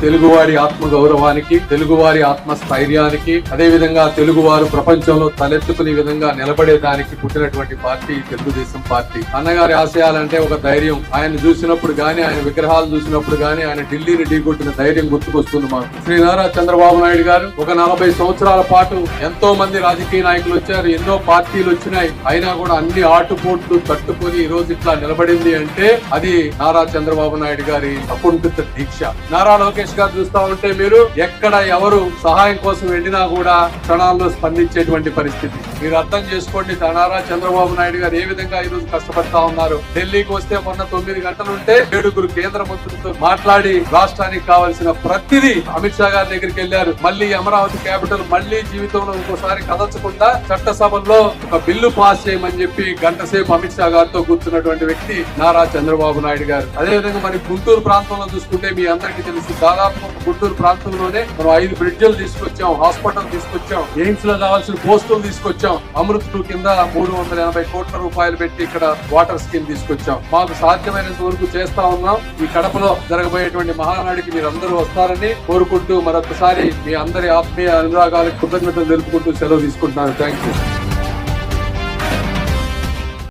తెలుగువాడి ఆత్మ గౌరవానికి, తెలుగువారి ఆత్మస్థైర్యానికి, అదే విధంగా తెలుగువారు ప్రపంచంలో తలెత్తుకునే విధంగా నిలబడేదానికి పుట్టినటువంటి పార్టీ తెలుగుదేశం పార్టీ. అన్నగారి ఆశయాలంటే ఒక ధైర్యం. ఆయన చూసినప్పుడు గానీ, ఆయన విగ్రహాలు చూసినప్పుడు గానీ, ఆయన ఢిల్లీని ఢీకొట్టిన ధైర్యం గుర్తుకొస్తుంది మాకు. శ్రీ నారా చంద్రబాబు నాయుడు గారు ఒక 40 సంవత్సరాల పాటు ఎంతో మంది రాజకీయ నాయకులు వచ్చారు, ఎన్నో పార్టీలు వచ్చినాయి, అయినా కూడా అన్ని ఆటుపోట్లు తట్టుకొని ఈ రోజు ఇట్లా నిలబడింది అంటే అది నారా చంద్రబాబు నాయుడు గారి అకుంఠిత దీక్ష. నారా లోకేష్ గారు చూస్తా ఉంటే మీరు ఎక్కడ ఎవరు సహాయం కోసం వెళ్ళినా కూడా క్షణాల్లో స్పందించేటువంటి పరిస్థితి. మీరు అర్థం చేసుకోండి, నారా చంద్రబాబు నాయుడు గారు ఏ విధంగా ఈ రోజు కష్టపడతా ఉన్నారు. ఢిల్లీకి వస్తే మొన్న 9 గంటలుంటే 7 కేంద్ర మంత్రులతో మాట్లాడి రాష్ట్రానికి కావాల్సిన ప్రతిదీ అమిత్ షా గారి దగ్గరికి వెళ్లారు. మళ్ళీ అమరావతి క్యాపిటల్ మళ్ళీ జీవితంలో ఇంకోసారి కదల్చకుండా చట్టసభల్లో ఒక బిల్లు పాస్ చేయమని చెప్పి గంట సేపు అమిత్ షా గారితో కూర్చున్నటువంటి వ్యక్తి నారా చంద్రబాబు నాయుడు గారు. అదేవిధంగా మరి గుంటూరు ప్రాంతంలో చూసుకుంటే మీ అందరికీ తెలుసు, దాదాపు గుంటూరు ప్రాంతంలోనే మనం 5 బ్రిడ్జిలు తీసుకొచ్చాం, హాస్పిటల్ తీసుకొచ్చాం, ఎయిమ్స్ లో కావాల్సిన పోస్టులు తీసుకొచ్చాం, అమృత్ 2 కింద 380 కోట్ల రూపాయలు పెట్టి ఇక్కడ వాటర్ స్కీమ్ తీసుకొచ్చాం. మాకు సాధ్యమైనంత వరకు చేస్తా ఉన్నాం. ఈ కడపలో జరగబోయేటువంటి మహానాడికి మీరు అందరూ వస్తారని కోరుకుంటూ మరొకసారి మీ అందరి ఆత్మీయ అనురాగాలకు కృతజ్ఞతలు తెలుపుకుంటూ సెలవు తీసుకుంటున్నాను. Thank you.